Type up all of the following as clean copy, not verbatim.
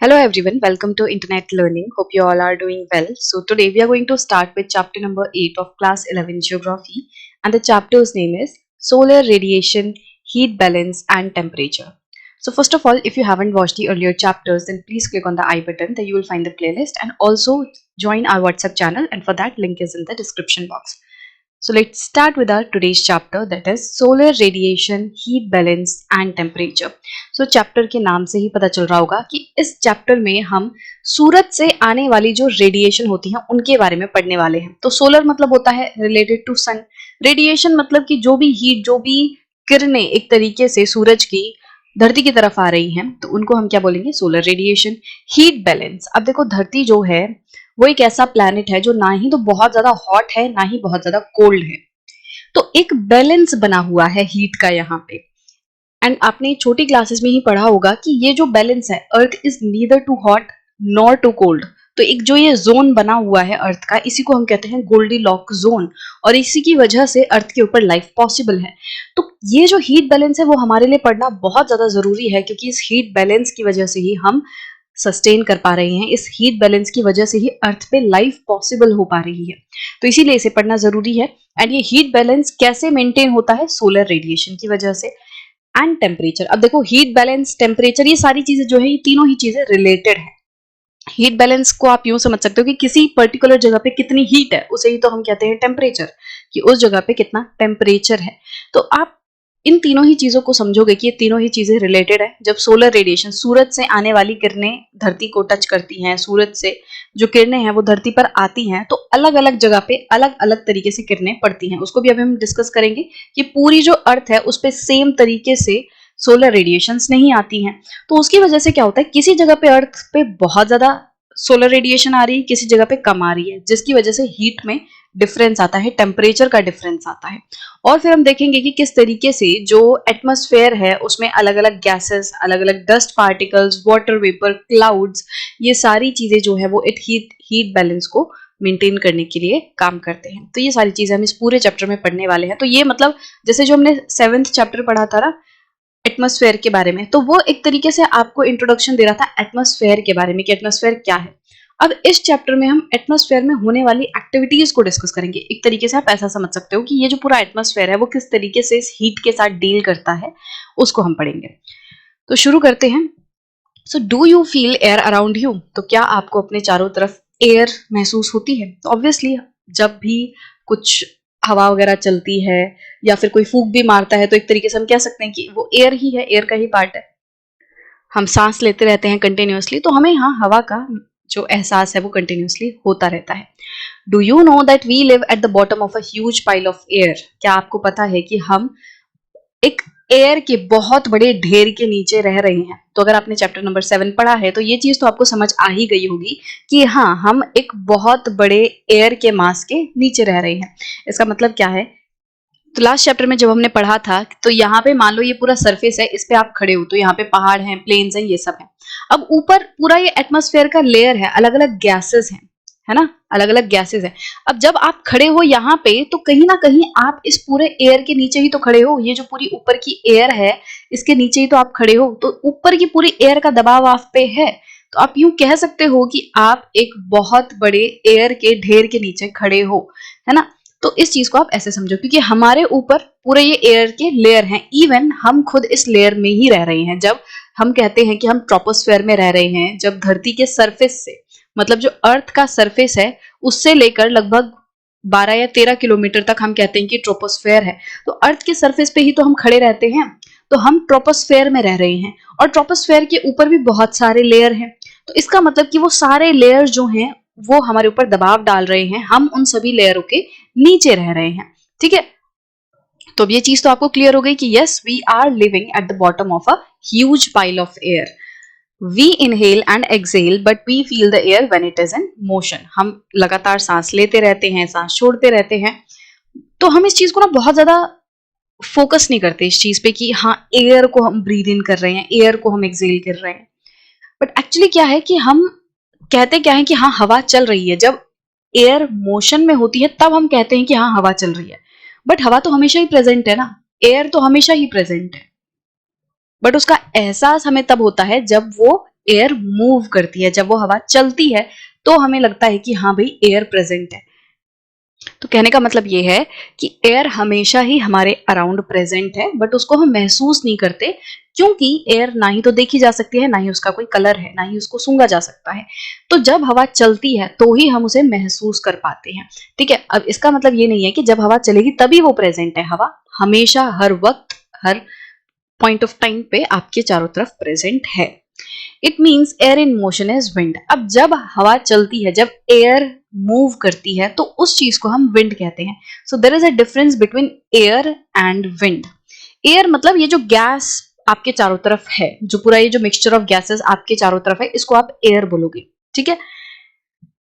Hello everyone, welcome to Internet Learning. Hope you all are doing well. So today we are going to start with chapter number 8 of class 11 geography, and the chapter's name is solar radiation, heat balance and temperature. So first of all, if you haven't watched the earlier chapters, then please click on the I button. There you will find the playlist, and also join our WhatsApp channel, and for that link is in the description box. So let's start with our today's chapter, that is solar radiation, heat balance and temperature. So chapter के नाम से ही पता चल रहा होगा कि इस chapter में हम सूरज से आने वाली जो रेडिएशन होती है उनके बारे में पढ़ने वाले हैं। तो सोलर मतलब होता है रिलेटेड टू सन, रेडिएशन मतलब कि जो भी हीट, जो भी किरणें एक तरीके से सूरज की धरती की तरफ आ रही हैं, तो उनको हम क्या बोलेंगे, सोलर रेडिएशन। हीट बैलेंस, अब देखो धरती जो है वो एक ऐसा प्लैनेट है जो ना ही तो बहुत ज्यादा हॉट है ना ही बहुत ज्यादा कोल्ड है, तो एक बैलेंस बना हुआ है हीट का यहाँ पे। एंड आपने छोटी क्लासेस में ही पढ़ा होगा कि ये जो बैलेंस है, earth is neither too hot nor too cold, तो एक जो ये जोन बना हुआ है अर्थ का, इसी को हम कहते हैं गोल्डी लॉक जोन, और इसी की वजह से अर्थ के ऊपर लाइफ पॉसिबल है। तो ये जो हीट बैलेंस है वो हमारे लिए पढ़ना बहुत ज्यादा जरूरी है, क्योंकि इस हीट बैलेंस की वजह से ही हम सस्टेन कर पा रहे हैं, इस हीट बैलेंस की वजह से ही अर्थ पे लाइफ पॉसिबल हो पा रही है, तो इसीलिए इसे पढ़ना जरूरी है। एंड ये हीट बैलेंस कैसे मेंटेन होता है, सोलर रेडिएशन की वजह से। एंड टेम्परेचर, अब देखो हीट बैलेंस, टेम्परेचर, ये सारी चीजें जो है, ये तीनों ही चीजें रिलेटेड है। हीट बैलेंस को आप यूं समझ सकते हो कि किसी पर्टिकुलर जगह पे कितनी हीट है उसे ही तो हम कहते हैं टेम्परेचर, कि उस जगह पे कितना टेम्परेचर है। तो आप इन तीनों ही चीजों को समझोगे कि ये तीनों ही चीजें रिलेटेड है। जब सोलर रेडिएशन, सूरज से आने वाली किरणें धरती को टच करती हैं, सूरज से जो किरणें हैं वो धरती पर आती हैं, तो अलग अलग जगह पे अलग अलग तरीके से किरणें पड़ती हैं। उसको भी अभी हम डिस्कस करेंगे कि पूरी जो अर्थ है उस पर सेम तरीके से सोलर रेडिएशंस नहीं आती हैं। तो उसकी वजह से क्या होता है, किसी जगह पे अर्थ पे बहुत ज्यादा सोलर रेडिएशन आ रही है, किसी जगह पे कम आ रही है, जिसकी वजह से हीट में डिफरेंस आता है, टेम्परेचर का डिफरेंस आता है। और फिर हम देखेंगे कि किस तरीके से जो एटमॉस्फेयर है उसमें अलग अलग गैसेस, अलग अलग dust particles, water vapour, clouds, ये सारी चीजें जो है वो हीट बैलेंस को मेंटेन करने के लिए काम करते हैं। तो ये सारी चीजें हम इस पूरे चैप्टर में पढ़ने वाले हैं। तो ये मतलब जैसे जो हमने 7th चैप्टर पढ़ा था ना एटमॉस्फेयर के बारे में, तो वो एक तरीके से आपको इंट्रोडक्शन दे रहा था एटमॉस्फेयर के बारे में कि एटमॉस्फेयर क्या है। अब इस चैप्टर में हम एटमॉस्फेयर में होने वाली एक्टिविटीज को डिस्कस करेंगे। एक तरीके से आप ऐसा समझ सकते हो कि ये जो पूरा एटमॉस्फेयर है वो किस तरीके से इस हीट के साथ डील करता है, उसको हम पढ़ेंगे। तो शुरू करते हैं। So do you feel air around you, तो क्या आपको अपने चारों तरफ एयर महसूस होती है? तो ऑब्वियसली जब भी कुछ हवा वगैरह चलती है या फिर कोई फूंक भी मारता है, तो एक तरीके से हम कह सकते हैं कि वो एयर ही है, एयर का ही पार्ट है। हम सांस लेते रहते हैं कंटिन्यूअसली, तो हमें यहाँ हवा का जो एहसास है वो कंटिन्यूअसली होता रहता है। Do you know that we live at the bottom of a huge pile of air, क्या आपको पता है कि हम एक एयर के बहुत बड़े ढेर के नीचे रह रहे हैं? तो अगर आपने चैप्टर नंबर 7 पढ़ा है तो ये चीज तो आपको समझ आ ही गई होगी कि हाँ, हम एक बहुत बड़े एयर के मास के नीचे रह रहे हैं। इसका मतलब क्या है, तो लास्ट चैप्टर में जब हमने पढ़ा था, तो यहाँ पे मान लो ये पूरा सरफेस है, इस पे आप खड़े हो, तो यहाँ पे पहाड़ हैं, प्लेन्स हैं, ये सब है। अब ऊपर पूरा ये एटमॉस्फेयर का लेयर है, अलग अलग गैसेस हैं, है ना, अलग अलग गैसेस हैं। अब जब आप खड़े हो यहाँ पे, तो कहीं ना कहीं आप इस पूरे एयर के नीचे ही तो खड़े हो। ये जो पूरी ऊपर की एयर है, इसके नीचे ही तो आप खड़े हो, तो ऊपर की पूरी एयर का दबाव आप पे है। तो आप यूं कह सकते हो कि आप एक बहुत बड़े एयर के ढेर के नीचे खड़े हो, है ना। तो इस चीज को आप ऐसे समझो, क्योंकि हमारे ऊपर पूरे ये एयर के लेयर हैं, इवन हम खुद इस लेयर में ही रह रहे हैं। जब हम कहते हैं कि हम ट्रोपोस्फेयर में रह रहे हैं, जब धरती के सरफेस से, मतलब जो अर्थ का सरफेस है उससे लेकर लगभग 12 या 13 किलोमीटर तक हम कहते हैं कि ट्रोपोस्फेयर है, तो अर्थ के सरफेस पे ही तो हम खड़े रहते हैं, तो हम ट्रोपोस्फेयर में रह रहे हैं। और ट्रोपोस्फेयर के ऊपर भी बहुत सारे लेयर हैं, तो इसका मतलब कि वो सारे लेयर जो हैं वो हमारे ऊपर दबाव डाल रहे हैं, हम उन सभी लेयरों के नीचे रह रहे हैं, ठीक है। तो अब ये चीज तो आपको क्लियर हो गई कि yes, we are living at the bottom of a huge pile of air. We inhale and exhale but we feel the air when it is in motion, हम लगातार सांस लेते रहते हैं, सांस छोड़ते रहते हैं, तो हम इस चीज को ना बहुत ज्यादा फोकस नहीं करते इस चीज पे कि हाँ, एयर को हम ब्रीद इन कर रहे हैं, एयर को हम एक्सहेल कर रहे हैं। बट एक्चुअली क्या है कि हम कहते क्या है कि हाँ, हवा चल रही है। जब एयर मोशन में होती है तब हम कहते हैं कि हाँ, हवा चल रही है, बट हवा तो हमेशा ही प्रेजेंट है ना, एयर तो हमेशा ही प्रेजेंट है। बट उसका एहसास हमें तब होता है जब वो एयर मूव करती है, जब वो हवा चलती है तो हमें लगता है कि हाँ भाई एयर प्रेजेंट है। तो कहने का मतलब ये है कि एयर हमेशा ही हमारे अराउंड प्रेजेंट है, बट उसको हम महसूस नहीं करते, क्योंकि एयर ना ही तो देखी जा सकती है, ना ही उसका कोई कलर है, ना ही उसको सूंघा जा सकता है। तो जब हवा चलती है तो ही हम उसे महसूस कर पाते हैं। ठीक है, अब इसका मतलब ये नहीं है कि जब हवा चलेगी तभी वो प्रेजेंट है। हवा हमेशा, हर वक्त, हर पॉइंट ऑफ टाइम पे आपके चारों तरफ प्रेजेंट है। It means air in motion is wind. अब जब हवा चलती है, जब एयर मूव करती है, तो उस चीज को हम विंड कहते हैं। So there is a difference between air and wind. Air मतलब ये जो गैस आपके चारों तरफ है, जो पूरा ये जो मिक्सचर ऑफ गैसेस आपके चारों तरफ है, इसको आप एयर बोलोगे। ठीक है,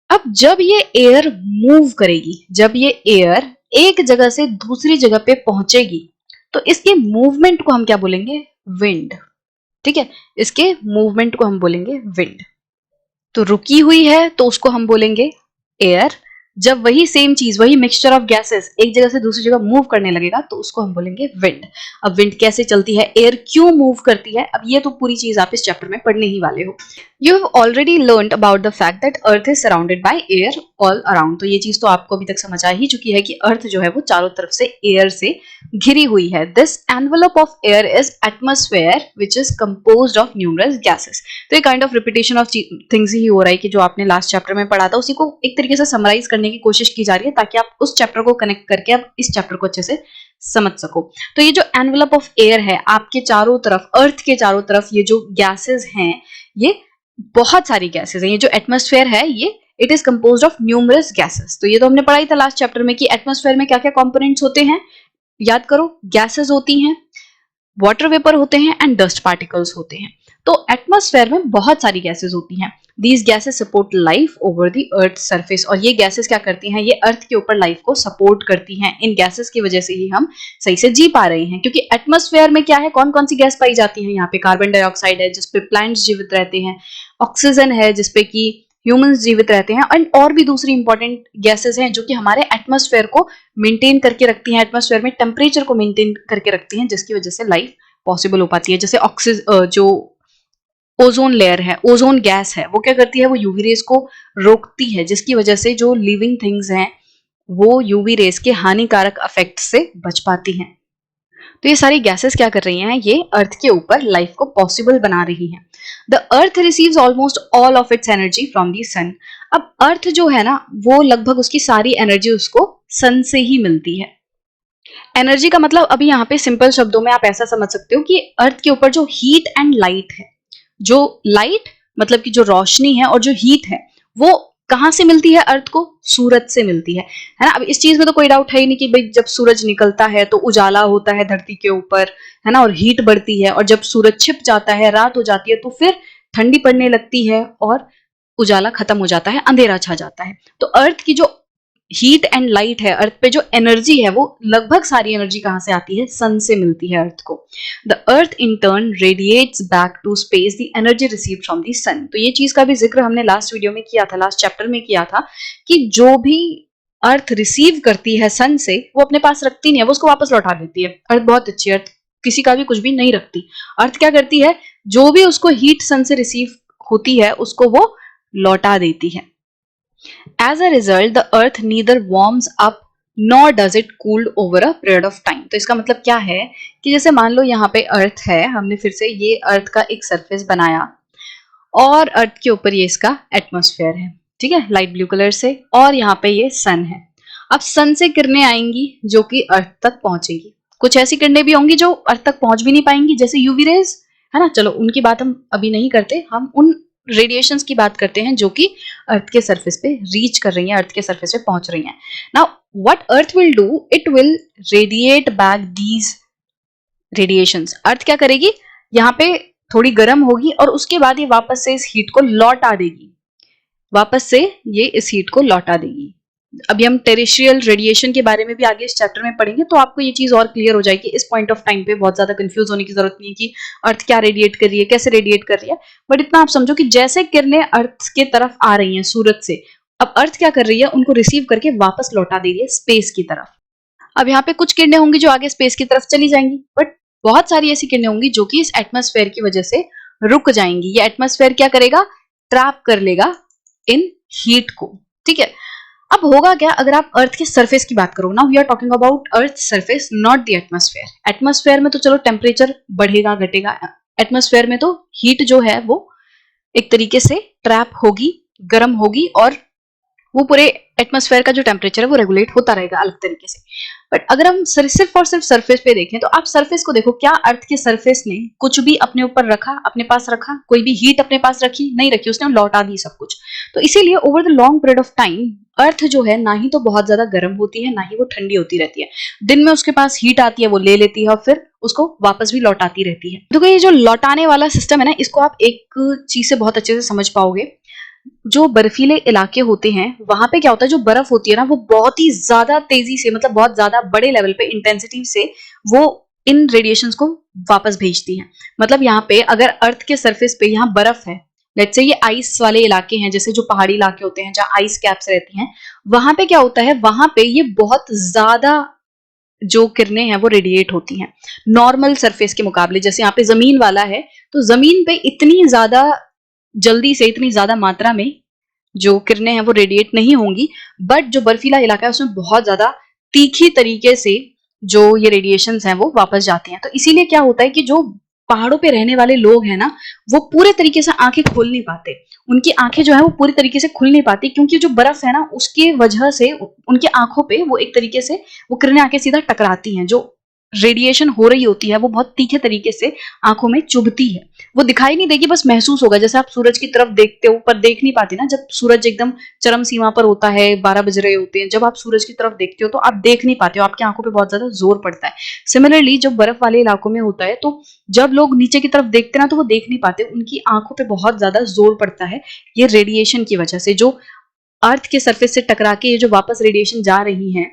अब जब ये एयर मूव करेगी, जब ये एयर एक जगह से दूसरी जगह पे पहुंचेगी, तो इसके मूवमेंट को हम क्या बोलेंगे? विंड। ठीक है, इसके मूवमेंट को हम बोलेंगे विंड। तो रुकी हुई है तो उसको हम बोलेंगे एयर। जब वही सेम चीज, वही मिक्सचर ऑफ गैसेस एक जगह से दूसरी जगह मूव करने लगेगा तो उसको हम बोलेंगे विंड। अब विंड कैसे चलती है, एयर क्यों मूव करती है, अब ये तो पूरी चीज आप इस चैप्टर में पढ़ने ही वाले हो। You have already learned about the fact that earth is surrounded by air all around. तो ये चीज तो आपको अभी तक समझ आ ही चुकी है कि अर्थ जो है वो चारों तरफ से एयर से घिरी हुई है। This envelope of air is atmosphere which is composed of numerous gases. तो ये kind of repetition of things ही हो रहा है कि जो आपने लास्ट चैप्टर में पढ़ा था उसी को एक तरीके से समराइज करने की कोशिश की जा रही है, ताकि आप उस चैप्टर को कनेक्ट करके आप इस चैप्टर को अच्छे से समझ सको। तो ये जो एनवेलप ऑफ एयर है आपके चारों तरफ, अर्थ के चारों तरफ, ये जो गैसेस हैं, ये बहुत सारी गैसेस हैं। ये जो एटमॉस्फेयर है, ये it is composed of numerous gases. तो ये तो हमने पढ़ा ही था लास्ट चैप्टर में कि एटमॉस्फेयर में क्या क्या कंपोनेंट्स होते हैं। याद करो, गैसेस होती हैं, वाटर वेपर होते हैं एंड डस्ट पार्टिकल्स होते हैं। तो एटमॉस्फेयर में बहुत सारी गैसेस होती हैं। These gases support life over the earth surface. और ये गैसेस क्या करती हैं? ये अर्थ के ऊपर लाइफ को सपोर्ट करती हैं। इन गैसेस की वजह से ही हम सही से जी पा रहे हैं, क्योंकि एटमॉस्फेयर में क्या है, कौन कौन सी गैस पाई जाती है? यहाँ पे कार्बन डाइऑक्साइड है जिसपे प्लांट्स जीवित रहते हैं, ऑक्सीजन है जिसपे कि ह्यूमंस जीवित रहते हैं, एंड और भी दूसरी इंपॉर्टेंट गैसेस हैं जो कि हमारे एटमॉस्फेयर को मेंटेन करके रखती हैं, एटमॉस्फेयर में टेम्परेचर को मेंटेन करके रखती हैं, जिसकी वजह से लाइफ पॉसिबल हो पाती है। जैसे जो ओजोन लेयर है, ओजोन गैस है, वो क्या करती है? वो यूवी रेज को रोकती है, जिसकी वजह से जो लिविंग थिंग्स हैं वो यूवी रेज के हानिकारक इफेक्ट से बच पाती हैं। तो ये सारी गैसेस क्या कर रही हैं? ये अर्थ के ऊपर लाइफ को पॉसिबल बना रही हैं। The earth receives almost all of its energy from the sun. अब अर्थ जो है ना, वो लगभग उसकी सारी एनर्जी उसको सन से ही मिलती है। एनर्जी का मतलब अभी यहाँ पे सिंपल शब्दों में आप ऐसा समझ सकते हो कि अर्थ के ऊपर जो हीट एंड लाइट है, जो लाइट मतलब कि जो रोशनी है और जो हीट है, वो कहां से मिलती है? अर्थ को सूरज से मिलती है ना। अब इस चीज में तो कोई डाउट है ही नहीं कि भाई जब सूरज निकलता है तो उजाला होता है धरती के ऊपर, है ना, और हीट बढ़ती है, और जब सूरज छिप जाता है, रात हो जाती है, तो फिर ठंडी पड़ने लगती है और उजाला खत्म हो जाता है, अंधेरा छा जाता है। तो अर्थ की जो हीट एंड लाइट है, अर्थ पे जो एनर्जी है, वो लगभग सारी एनर्जी कहां से आती है? सन से मिलती है अर्थ को। The earth in turn radiates back to space the energy received from the sun. तो ये चीज का भी जिक्र हमने लास्ट वीडियो में किया था, लास्ट चैप्टर में किया था, कि जो भी अर्थ रिसीव करती है सन से, वो अपने पास रखती नहीं है, वो उसको वापस लौटा देती है। अर्थ बहुत अच्छी है, अर्थ किसी का भी कुछ भी नहीं रखती। अर्थ क्या करती है? जो भी उसको हीट सन से रिसीव होती है उसको वो लौटा देती है। As a result, the earth neither warms up nor does it cool over a period of time। तो इसका मतलब क्या है कि जैसे मान लो यहाँ पे अर्थ है, हमने फिर से ये अर्थ का एक सरफेस बनाया और अर्थ के ऊपर ये इसका एटमॉस्फेयर है, ठीक है, लाइट ब्लू कलर से, और यहाँ पे ये सन है। अब सन से किरणें आएंगी जो कि अर्थ तक पहुंचेगी। कुछ ऐसी किरणें भी होंगी जो अर्थ तक पहुंच भी नहीं पाएंगी, जैसे यूवी रेज, है ना। चलो उनकी बात हम अभी नहीं करते, हम उन रेडिएशंस की बात करते हैं जो कि अर्थ के सरफेस पे रीच कर रही हैं, अर्थ के सरफेस पे पहुंच रही हैं। Now what earth will do, it will radiate back these radiations. Earth क्या करेगी? यहाँ पे थोड़ी गर्म होगी और उसके बाद ये वापस से इस हीट को लौटा देगी, वापस से ये इस हीट को लौटा देगी। अभी हम टेरेस्ट्रियल रेडिएशन के बारे में भी आगे इस चैप्टर में पढ़ेंगे, तो आपको ये चीज और क्लियर हो जाएगी। इस पॉइंट ऑफ टाइम पे बहुत ज्यादा कंफ्यूज होने की जरूरत नहीं है कि अर्थ क्या रेडिएट कर रही है, कैसे रेडिएट कर रही है, बट इतना आप समझो कि जैसे किरणें अर्थ के तरफ आ रही हैं सूरज से, अब अर्थ क्या कर रही है? उनको रिसीव करके वापस लौटा दे रही है स्पेस की तरफ। अब यहाँ पे कुछ किरणें होंगी जो आगे स्पेस की तरफ चली जाएंगी, बट बहुत सारी ऐसी किरणें होंगी जो कि इस एटमॉस्फेयर की वजह से रुक जाएंगी। ये एटमॉस्फेयर क्या करेगा, ट्रैप कर लेगा इन हीट को। ठीक है, अब होगा क्या अगर आप अर्थ के सरफेस की बात करो। Now we are talking about earth surface, not the atmosphere. Atmosphere में तो चलो टेम्परेचर बढ़ेगा घटेगा, एटमॉस्फेयर में तो हीट जो है वो एक तरीके से ट्रैप होगी, गर्म होगी, और वो पूरे एटमॉस्फेयर का जो टेम्परेचर है वो रेगुलेट होता रहेगा अलग तरीके से। बट अगर हम सिर्फ और सिर्फ सरफेस पे देखें तो आप सरफेस को देखो, क्या अर्थ के सरफेस ने कुछ भी अपने ऊपर रखा, अपने पास रखा, कोई भी हीट अपने पास रखी? नहीं रखी, उसने लौटा दी सब कुछ। तो इसीलिए over the long period of time earth जो है ना ही तो बहुत ज्यादा गर्म होती है, ना ही वो ठंडी होती रहती है। दिन में उसके पास हीट आती है, वो ले लेती है और फिर उसको वापस भी लौटाती रहती है। तो ये जो लौटाने वाला सिस्टम है ना, इसको आप एक चीज से बहुत अच्छे से समझ पाओगे। जो बर्फीले इलाके होते हैं वहां पे क्या होता है, जो बर्फ होती है ना वो बहुत ही ज्यादा तेजी से, मतलब बहुत ज्यादा बड़े लेवल पे इंटेंसिटी से वो इन रेडिएशंस को वापस भेजती है। मतलब यहाँ पे अगर अर्थ के सरफेस पे यहाँ बर्फ है, लेट्स से ये आइस वाले इलाके हैं, जैसे जो पहाड़ी इलाके होते हैं जहाँ आइस कैप्स रहती हैं, वहां पे क्या होता है, वहां पे ये बहुत ज्यादा जो किरणें हैं वो रेडिएट होती हैं नॉर्मल सरफेस के मुकाबले। जैसे यहाँ पे जमीन वाला है तो जमीन पे इतनी ज्यादा जल्दी से, इतनी ज्यादा मात्रा में जो किरणें हैं वो रेडिएट नहीं होंगी। बट जो बर्फीला इलाका है उसमें बहुत ज्यादा तीखी तरीके से जो ये रेडिएशंस हैं वो वापस जाते हैं। तो इसीलिए क्या होता है कि जो पहाड़ों पे रहने वाले लोग हैं ना, वो पूरे तरीके से आंखें खोल नहीं पाते। उनकी आंखें जो है वो पूरी तरीके से खुल नहीं पाती, क्योंकि जो बर्फ है ना उसके वजह से उनकी आंखों पे वो एक तरीके से वो किरणें आके सीधा टकराती हैं। जो रेडिएशन हो रही होती है वो बहुत तीखे तरीके से आंखों में चुभती है। वो दिखाई नहीं देगी, बस महसूस होगा। जैसे आप सूरज की तरफ देखते हो पर देख नहीं पाते ना, जब सूरज एकदम चरम सीमा पर होता है, 12 बज रहे होते हैं, जब आप सूरज की तरफ देखते हो तो आप देख नहीं पाते हो, आपकी आंखों पे बहुत ज्यादा जोर पड़ता है। सिमिलरली जब बर्फ वाले इलाकों में होता है तो जब लोग नीचे की तरफ देखते हैं ना तो वो देख नहीं पाते, उनकी आंखों पे बहुत ज्यादा जोर पड़ता है ये रेडिएशन की वजह से। जो अर्थ के सरफेस से टकरा के ये जो वापस रेडिएशन जा रही है,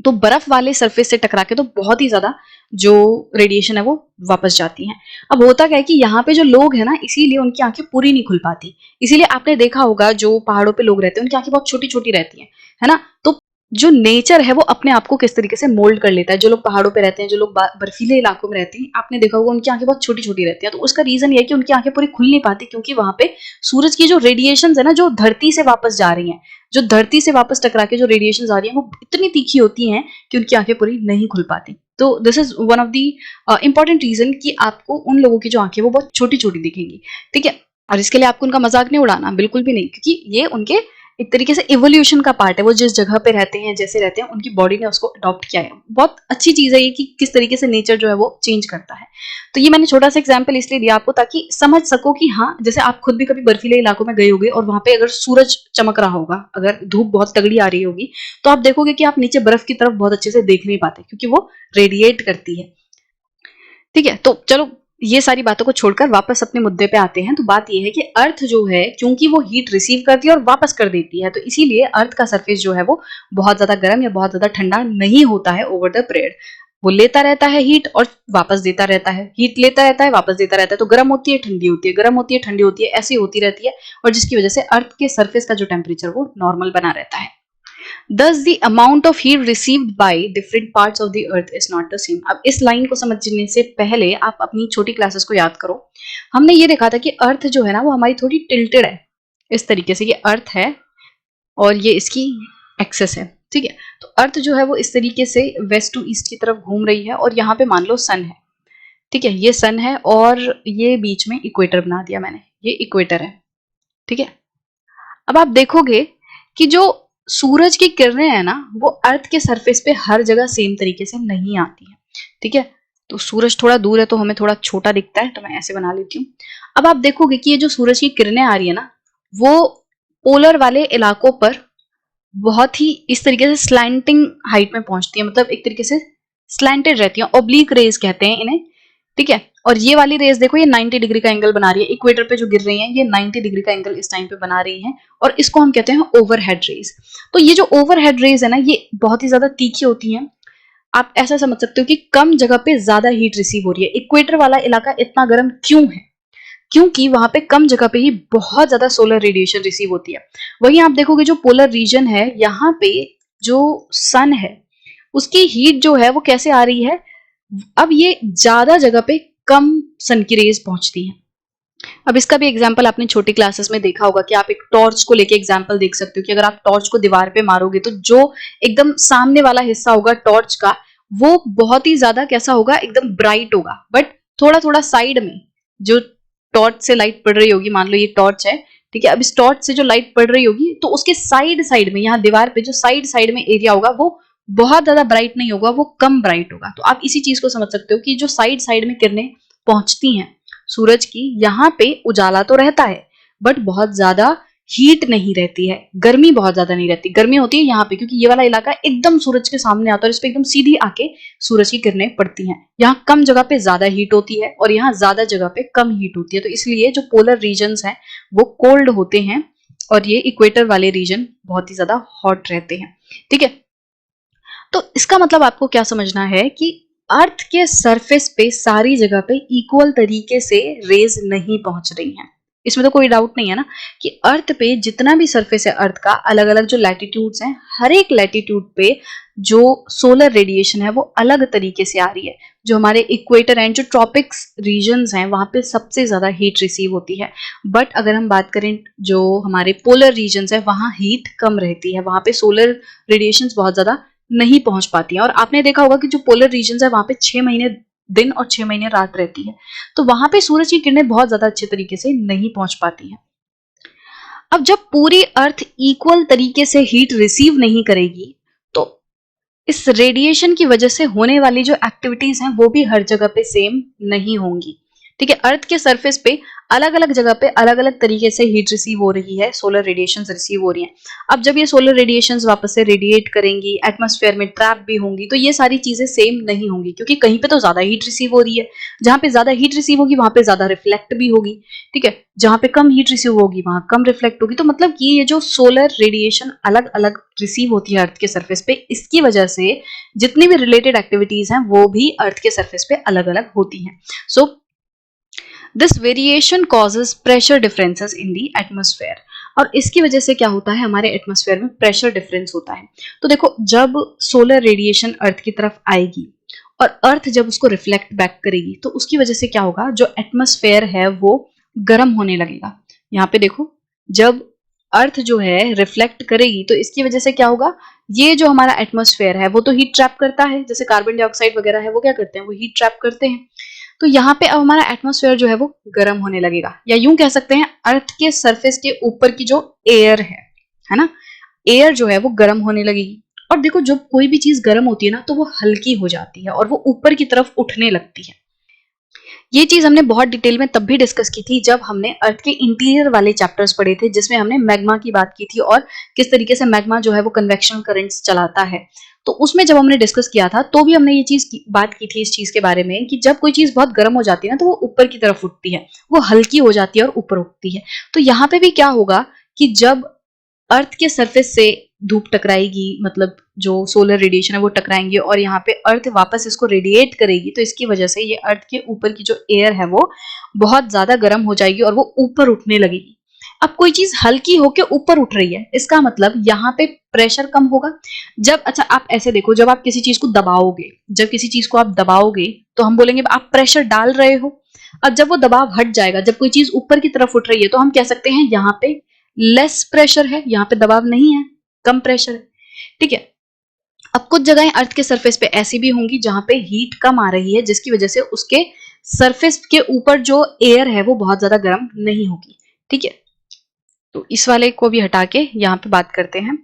तो बर्फ वाले सरफेस से टकरा के तो बहुत ही ज्यादा जो रेडिएशन है वो वापस जाती है। अब होता क्या है कि यहाँ पे जो लोग हैं ना, इसीलिए उनकी आंखें पूरी नहीं खुल पाती। इसीलिए आपने देखा होगा जो पहाड़ों पे लोग रहते हैं उनकी आंखें बहुत छोटी छोटी रहती हैं, है ना। तो जो नेचर है वो अपने आप को किस तरीके से मोल्ड कर लेता है। जो लोग पहाड़ों पे रहते हैं, जो लोग बर्फीले इलाकों में रहते हैं, आपने देखा होगा उनकी आंखें बहुत छोटी छोटी रहती हैं। तो उसका रीजन ये है कि उनकी आंखें पूरी खुल नहीं पाती, क्योंकि वहां पे सूरज की जो रेडिएशन है ना, जो धरती से वापस जा रही है, जो धरती से वापस टकरा के जो रेडिएशन आ रही है वो इतनी तीखी होती हैं कि उनकी आंखें पूरी नहीं खुल पाती। तो this is one of the important reason कि आपको उन लोगों की जो आंखें वो बहुत छोटी छोटी दिखेंगी। ठीक है, और इसके लिए आपको उनका मजाक नहीं उड़ाना, बिल्कुल भी नहीं, क्योंकि ये उनके एक तरीके से इवोल्यूशन का पार्ट है। वो जिस जगह पे रहते हैं, जैसे रहते हैं, उनकी बॉडी ने उसको अडॉप्ट किया है। बहुत अच्छी चीज है ये कि किस तरीके से नेचर जो है वो चेंज करता है। तो ये मैंने छोटा सा एग्जाम्पल इसलिए दिया आपको ताकि समझ सको कि हाँ, जैसे आप खुद भी कभी बर्फीले इलाकों में गए होगे और वहां पे अगर सूरज चमक रहा होगा, अगर धूप बहुत तगड़ी आ रही होगी, तो आप देखोगे कि आप नीचे बर्फ की तरफ बहुत अच्छे से देख नहीं पाते, क्योंकि वो रेडिएट करती है। ठीक है, तो चलो ये सारी बातों को छोड़कर वापस अपने मुद्दे पे आते हैं। तो बात ये है कि अर्थ जो है, क्योंकि वो हीट रिसीव करती है और वापस कर देती है, तो इसीलिए अर्थ का सरफेस जो है वो बहुत ज्यादा गर्म या बहुत ज्यादा ठंडा नहीं होता है ओवर द पीरियड। वो लेता रहता है हीट और वापस देता रहता है, हीट लेता रहता है, वापस देता रहता है। तो गर्म होती है, ठंडी होती है, गर्म होती है, ठंडी होती है, ऐसी होती रहती है। और जिसकी वजह से अर्थ के सरफेस का जो टेम्परेचर वो नॉर्मल बना रहता है। Thus, the amount of heat received by different parts of the earth is not the same. अब इस लाइन को समझने से पहले आप अपनी छोटी क्लासेस को याद करो। हमने ये देखा था कि अर्थ जो है ना वो हमारी थोड़ी टिल्टेड है। इस तरीके से ये अर्थ है और ये इसकी एक्सेस है। ठीक है, तो अर्थ जो है वो इस तरीके से वेस्ट टू ईस्ट की तरफ घूम रही है और यहाँ पे मान लो सन है। ठीक है, ये सन है और ये बीच में इक्वेटर बना दिया मैंने, ये इक्वेटर है। ठीक है, अब आप देखोगे कि जो सूरज की किरणें हैं ना वो अर्थ के सरफेस पे हर जगह सेम तरीके से नहीं आती हैं। ठीक है, तो सूरज थोड़ा दूर है तो हमें थोड़ा छोटा दिखता है, तो मैं ऐसे बना लेती हूँ। अब आप देखोगे कि ये जो सूरज की किरणें आ रही है ना, वो पोलर वाले इलाकों पर बहुत ही इस तरीके से स्लैंटिंग हाइट में पहुंचती है, मतलब एक तरीके से स्लैंटेड रहती है, ओब्लिक रेज कहते हैं इन्हें। ठीक है, और ये वाली रेस देखो, ये 90 डिग्री का एंगल बना रही है इक्वेटर पे जो गिर रही है, ये 90 डिग्री का एंगल इस टाइम पे बना रही है, और इसको हम कहते हैं ओवरहेड रेस। तो ये जो ओवरहेड रेस है ना, ये बहुत ही ज्यादा तीखी होती है। आप ऐसा समझ सकते हो कि कम जगह पे ज्यादा हीट रिसीव हो रही है। इक्वेटर वाला इलाका इतना गर्म क्यों है? क्योंकि वहां पे कम जगह पे ही बहुत ज्यादा सोलर रेडिएशन रिसीव होती है। वहीं आप देखोगे जो पोलर रीजन है, यहाँ पे जो सन है उसकी हीट जो है वो कैसे आ रही है, अब ये ज्यादा जगह पे कम सन की रेज पहुंचती है। अब इसका भी एग्जाम्पल आपने छोटी क्लासेस में देखा होगा कि आप एक टॉर्च को लेके एग्जाम्पल देख सकते हो कि अगर आप टॉर्च को दीवार पे मारोगे तो जो एकदम सामने वाला हिस्सा होगा टॉर्च का वो बहुत ही ज्यादा कैसा होगा, एकदम ब्राइट होगा, बट थोड़ा थोड़ा साइड में जो टॉर्च से लाइट पड़ रही होगी, मान लो ये टॉर्च है, ठीक है, अब इस टॉर्च से जो लाइट पड़ रही होगी तो उसके साइड साइड में, यहाँ दीवार पे जो साइड साइड में एरिया होगा वो बहुत ज्यादा ब्राइट नहीं होगा, वो कम ब्राइट होगा। तो आप इसी चीज को समझ सकते हो कि जो साइड साइड में किरणें पहुंचती हैं सूरज की, यहाँ पे उजाला तो रहता है बट बहुत ज्यादा हीट नहीं रहती है, गर्मी बहुत ज्यादा नहीं रहती। गर्मी होती है यहाँ पे क्योंकि ये वाला इलाका एकदम सूरज के सामने आता है और इस पे एकदम सीधी आके सूरज की किरणें पड़ती हैं। यहाँ कम जगह पे ज्यादा हीट होती है और यहाँ ज्यादा जगह पे कम हीट होती है, तो इसलिए जो पोलर रीजन्स हैं वो कोल्ड होते हैं और ये इक्वेटर वाले रीजन बहुत ही ज्यादा हॉट रहते हैं। ठीक है, तो इसका मतलब आपको क्या समझना है कि अर्थ के सरफेस पे सारी जगह पे इक्वल तरीके से रेज नहीं पहुंच रही हैं। इसमें तो कोई डाउट नहीं है ना कि अर्थ पे जितना भी सरफेस है अर्थ का, अलग अलग जो लैटिट्यूड्स हैं, हर एक लैटिट्यूड पे जो सोलर रेडिएशन है वो अलग तरीके से आ रही है। जो हमारे इक्वेटर एंड जो ट्रॉपिक्स रीजन्स हैं वहां पे सबसे ज्यादा हीट रिसीव होती है, बट अगर हम बात करें जो हमारे पोलर रीजन्स है वहां हीट कम रहती है, वहां पे सोलर रेडिएशन बहुत ज्यादा नहीं पहुंच पाती हैं। और आपने देखा होगा कि जो पोलर रीजन्स है वहां पे 6 महीने दिन और 6 महीने रात रहती है, तो वहां पे सूरज की किरणें बहुत ज्यादा अच्छे तरीके से नहीं पहुंच पाती हैं। अब जब पूरी अर्थ इक्वल तरीके से हीट रिसीव नहीं करेगी तो इस रेडिएशन की वजह से होने वाली जो एक्टिविटीज हैं वो भी हर जगह पे सेम नहीं होंगी। ठीक है, अर्थ के सरफेस पे अलग अलग जगह पे अलग अलग तरीके से हीट रिसीव हो रही है, सोलर रेडिएशन रिसीव हो रही हैं। अब जब ये सोलर रेडिएशन वापस से रेडिएट करेंगी, एटमॉस्फेयर में ट्रैप भी होंगी, तो ये सारी चीजें सेम नहीं होंगी क्योंकि कहीं पे तो ज्यादा हीट रिसीव हो रही है, जहां पे ज्यादा हीट रिसीव होगी वहां पे ज्यादा रिफ्लेक्ट भी होगी। ठीक है, जहां पे कम हीट रिसीव होगी वहां कम रिफ्लेक्ट होगी। तो मतलब कि ये जो सोलर रेडिएशन अलग अलग रिसीव होती है अर्थ के सरफेस पे, इसकी वजह से जितनी भी रिलेटेड एक्टिविटीज हैं वो भी अर्थ के सरफेस पे अलग अलग होती हैं। So this variation causes pressure differences in the atmosphere. और इसकी वजह से क्या होता है, हमारे एटमोस्फेयर में प्रेशर डिफरेंस होता है। तो देखो, जब सोलर रेडिएशन अर्थ की तरफ आएगी और अर्थ जब उसको रिफ्लेक्ट बैक करेगी तो उसकी वजह से क्या होगा, जो एटमोस्फेयर है वो गर्म होने लगेगा। यहाँ पे देखो, जब अर्थ जो है रिफ्लेक्ट करेगी तो इसकी वजह से क्या होगा, ये जो हमारा एटमोस्फेयर है वो तो हीट ट्रैप करता है, जैसे कार्बन डाइऑक्साइड वगैरह है वो क्या करते हैं, वो हीट ट्रैप करते हैं। तो यहाँ पे अब हमारा एटमॉस्फेयर जो है वो गर्म होने लगेगा, या यूं कह सकते हैं अर्थ के सरफेस के ऊपर की जो एयर है ना, एयर जो है वो गर्म होने लगेगी। और देखो, जब कोई भी चीज गर्म होती है ना तो वो हल्की हो जाती है और वो ऊपर की तरफ उठने लगती है। ये चीज हमने बहुत डिटेल में तब भी डिस्कस की थी जब हमने अर्थ के इंटीरियर वाले चैप्टर्स पढ़े थे, जिसमें हमने मैग्मा की बात की थी और किस तरीके से मैग्मा जो है वो कन्वेक्शन करंट्स चलाता है। तो उसमें जब हमने डिस्कस किया था तो भी हमने ये चीज बात की थी इस चीज के बारे में कि जब कोई चीज बहुत गर्म हो जाती है ना तो वो ऊपर की तरफ उठती है, वो हल्की हो जाती है और ऊपर उठती है। तो यहाँ पे भी क्या होगा कि जब अर्थ के सरफेस से धूप टकराएगी, मतलब जो सोलर रेडिएशन है वो टकराएंगे और यहाँ पे अर्थ वापस इसको रेडिएट करेगी, तो इसकी वजह से ये अर्थ के ऊपर की जो एयर है वो बहुत ज्यादा गर्म हो जाएगी और वो ऊपर उठने लगेगी। अब कोई चीज हल्की होके ऊपर उठ रही है, इसका मतलब यहाँ पे प्रेशर कम होगा। जब, अच्छा आप ऐसे देखो, जब आप किसी चीज को दबाओगे, जब किसी चीज को आप दबाओगे तो हम बोलेंगे आप प्रेशर डाल रहे हो। अब जब वो दबाव हट जाएगा, जब कोई चीज ऊपर की तरफ उठ रही है, तो हम कह सकते हैं यहाँ पे लेस प्रेशर है, यहाँ पे दबाव नहीं है, कम प्रेशर है। ठीक है, अब कुछ जगहें अर्थ के सरफेस पे ऐसी भी होंगी जहां पे हीट कम आ रही है, जिसकी वजह से उसके सरफेस के ऊपर जो एयर है वो बहुत ज्यादा गर्म नहीं होगी। ठीक है, तो इस वाले को भी हटा के यहाँ पे बात करते हैं।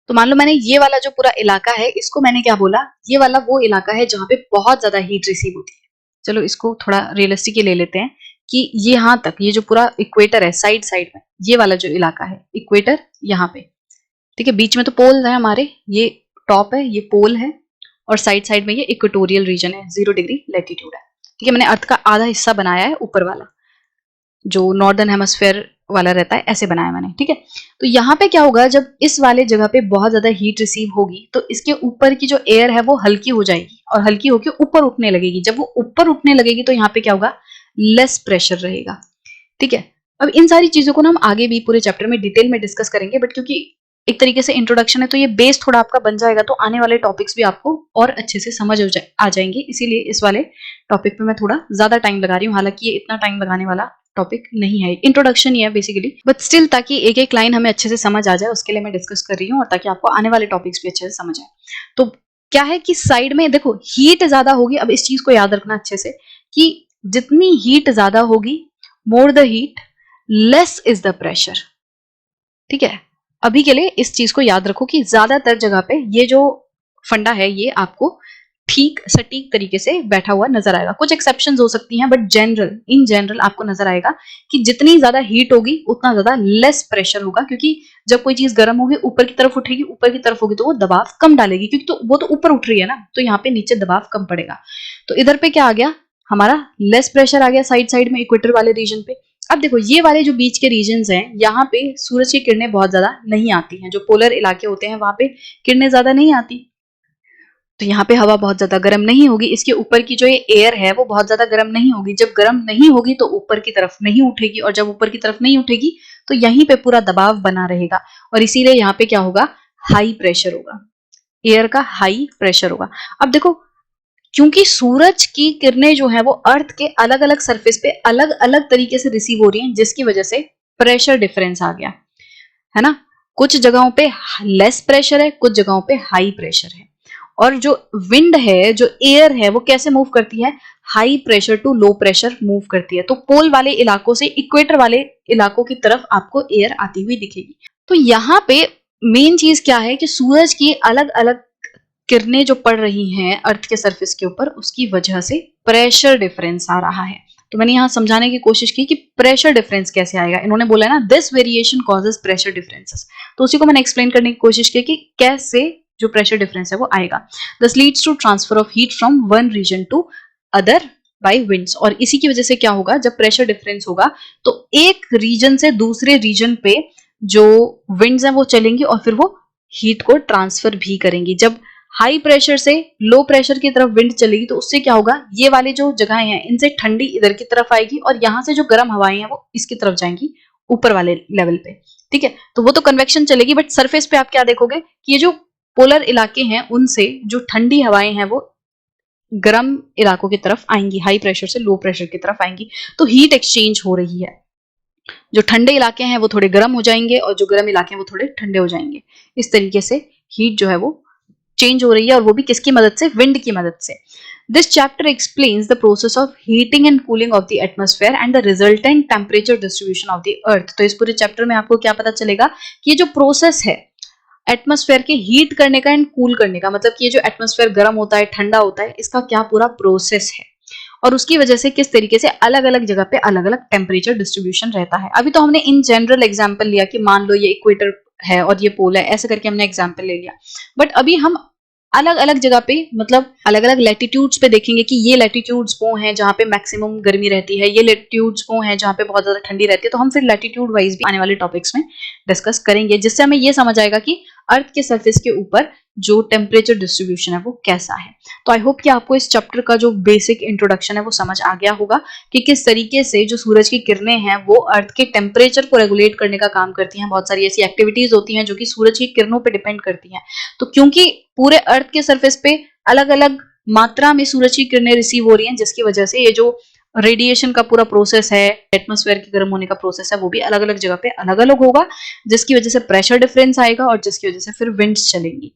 तो मान लो मैंने ये वाला जो पूरा इलाका है इसको मैंने क्या बोला, ये वाला वो इलाका है जहां पे बहुत ज्यादा हीट रिसीव होती है। चलो इसको थोड़ा रियलिस्टिक ले लेते हैं कि ये यहाँ तक, ये जो पूरा इक्वेटर है साइड साइड में, ये वाला जो इलाका है इक्वेटर यहाँ पे, ठीक है, बीच में तो पोल है हमारे, ये टॉप है, ये पोल है, और साइड साइड में ये इक्वेटोरियल रीजन है, 0 डिग्री लैटिट्यूड है। ठीक है, मैंने अर्थ का आधा हिस्सा बनाया है ऊपर वाला, जो नॉर्दर्न हेमस्फेयर वाला रहता है, ऐसे बनाया मैंने। ठीक है, तो यहाँ पे क्या होगा, जब इस वाले जगह पे बहुत ज्यादा हीट रिसीव होगी तो इसके ऊपर की जो एयर है वो हल्की हो जाएगी और हल्की होकर ऊपर उठने लगेगी। जब वो ऊपर उठने लगेगी तो यहाँ पे क्या होगा, लेस प्रेशर रहेगा। ठीक है, अब इन सारी चीजों को ना हम आगे भी पूरे चैप्टर में डिटेल में डिस्कस करेंगे, बट क्योंकि एक तरीके से इंट्रोडक्शन है तो ये बेस थोड़ा आपका बन जाएगा, तो आने वाले टॉपिक्स भी आपको और अच्छे से समझ आ जाएंगे। इसीलिए इस वाले टॉपिक पे मैं थोड़ा ज्यादा टाइम लगा रही हूँ, हालांकि ये इतना टाइम लगाने वाला टॉपिक नहीं है, इंट्रोडक्शन ही है बेसिकली, बट स्टिल ताकि एक एक लाइन हमें अच्छे से समझ आ जाए उसके लिए मैं डिस्कस कर रही हूँ, और ताकि आपको आने वाले टॉपिक्स भी अच्छे से समझ आए। तो क्या है कि साइड में देखो हीट ज्यादा होगी, अब इस चीज को याद रखना अच्छे से कि जितनी हीट ज्यादा होगी, more the heat less is the pressure. ठीक है, अभी के लिए इस चीज को याद रखो कि ज्यादातर जगह पे ये जो फंडा है ये आपको ठीक सटीक तरीके से बैठा हुआ नजर आएगा। कुछ एक्सेप्शंस हो सकती हैं, बट इन जनरल आपको नजर आएगा कि जितनी ज्यादा हीट होगी उतना ज्यादा लेस प्रेशर होगा, क्योंकि जब कोई चीज गर्म होगी ऊपर की तरफ उठेगी, ऊपर की तरफ होगी तो वो दबाव कम डालेगी, क्योंकि तो वो तो ऊपर उठ रही है ना, तो यहाँ पे नीचे दबाव कम पड़ेगा। तो इधर पे क्या आ गया, हमारा लेस प्रेशर आ गया साइड साइड में, इक्वेटर वाले रीजन पे। अब देखो ये वाले जो बीच के रीजन्स हैं, यहाँ पे सूरज की किरणें बहुत ज्यादा नहीं आती हैं, जो पोलर इलाके होते हैं वहां पे किरणें ज्यादा नहीं आती, तो यहाँ पे हवा बहुत ज्यादा गर्म नहीं होगी। इसके ऊपर की जो ये एयर है वो बहुत ज्यादा गर्म नहीं होगी। जब गर्म नहीं होगी तो ऊपर की तरफ नहीं उठेगी, और जब ऊपर की तरफ नहीं उठेगी तो यहीं पे पूरा दबाव बना रहेगा, और इसीलिए यहाँ पे क्या होगा, हाई प्रेशर होगा, एयर का हाई प्रेशर होगा। अब देखो क्योंकि सूरज की किरणें जो है वो अर्थ के अलग अलग सरफेस पे अलग अलग तरीके से रिसीव हो रही हैं, जिसकी वजह से प्रेशर डिफरेंस आ गया है ना। कुछ जगहों पे लेस प्रेशर है, कुछ जगहों पे हाई प्रेशर है, और जो विंड है, जो एयर है, वो कैसे मूव करती है, high pressure to low pressure move करती है। तो पोल वाले इलाकों से इक्वेटर वाले इलाकों की तरफ आपको एयर आती हुई दिखेगी। तो यहाँ पे मेन चीज क्या है कि सूरज की अलग अलग किरणें जो पड़ रही हैं अर्थ के सरफेस के ऊपर, उसकी वजह से प्रेशर डिफरेंस आ रहा है। तो मैंने यहाँ समझाने की कोशिश की कि प्रेशर डिफरेंस कैसे आएगा। इन्होंने बोला है ना, this variation causes pressure differences, तो उसी को मैंने एक्सप्लेन करने की कोशिश की कि कैसे जो प्रेशर डिफरेंस है वो आएगा। This leads to transfer of heat from one region to other by winds, और इसी की वजह से क्या होगा, जब प्रेशर डिफरेंस होगा तो एक रीजन से दूसरे रीजन पे जो विंड्स हैं वो चलेंगी और फिर वो हीट को ट्रांसफर भी करेंगी। जब हाई प्रेशर से लो प्रेशर की तरफ विंड चलेगी तो उससे क्या होगा, ये वाली जो जगहें हैं इनसे ठंडी इधर की तरफ आएगी, और यहाँ से जो गर्म हवाएं हैं वो इसकी तरफ जाएंगी ऊपर वाले लेवल पे। ठीक है, तो वो तो कन्वेक्शन चलेगी, बट सरफेस पे आप क्या देखोगे कि ये जो पोलर इलाके हैं उनसे जो ठंडी हवाएं हैं वो गर्म इलाकों की तरफ आएंगी, हाई प्रेशर से लो प्रेशर की तरफ आएंगी। तो हीट एक्सचेंज हो रही है, जो ठंडे इलाके हैं वो थोड़े गर्म हो जाएंगे और जो गर्म इलाके हैं वो थोड़े ठंडे हो जाएंगे। इस तरीके से हीट जो है वो चेंज हो रही है, और वो भी किसकी मदद से, विंड की मदद से। This chapter explains the process of heating and cooling of the atmosphere and the resultant temperature distribution of the earth. तो इस पूरे चैप्टर में आपको क्या पता चलेगा कि ये जो प्रोसेस है एटमॉस्फेयर के हीट करने का एंड कूल करने का, मतलब कि ये जो एटमॉस्फेयर गर्म होता है ठंडा होता है, इसका क्या पूरा प्रोसेस है, और उसकी वजह से किस तरीके से अलग अलग जगह पे अलग अलग टेम्परेचर डिस्ट्रीब्यूशन रहता है। अभी तो हमने इन जनरल एग्जाम्पल लिया कि मान लो ये इक्वेटर है और ये पोल है, ऐसे करके हमने एग्जाम्पल ले लिया, बट अभी हम अलग अलग जगह पे, मतलब अलग अलग लैटिट्यूड्स पे देखेंगे कि ये लैटिट्यूड्स वो हैं जहाँ पे मैक्सिमम गर्मी रहती है, ये लैटिट्यूड्स वो हैं जहाँ पे बहुत ज्यादा ठंडी रहती है। तो हम फिर लैटिट्यूड वाइज भी आने वाले टॉपिक्स में डिस्कस करेंगे, जिससे हमें ये समझ आएगा कि अर्थ के सरफेस के ऊपर जो टेम्परेचर डिस्ट्रीब्यूशन है वो कैसा है। तो आई होप कि आपको इस चैप्टर का जो बेसिक इंट्रोडक्शन है वो समझ आ गया होगा कि किस तरीके से जो सूरज की किरणें हैं वो अर्थ के टेम्परेचर को रेगुलेट करने का काम करती हैं। बहुत सारी ऐसी एक्टिविटीज होती हैं जो कि सूरज की किरणों पर डिपेंड करती हैं। तो क्योंकि पूरे अर्थ के सरफेस पे अलग अलग मात्रा में सूरज की किरणें रिसीव हो रही हैं, जिसकी वजह से ये जो रेडिएशन का पूरा प्रोसेस है, एटमॉस्फेयर के गर्म होने का प्रोसेस है, वो भी अलग अलग जगह पे अलग अलग होगा, जिसकी वजह से प्रेशर डिफरेंस आएगा और जिसकी वजह से फिर विंड्स चलेंगी।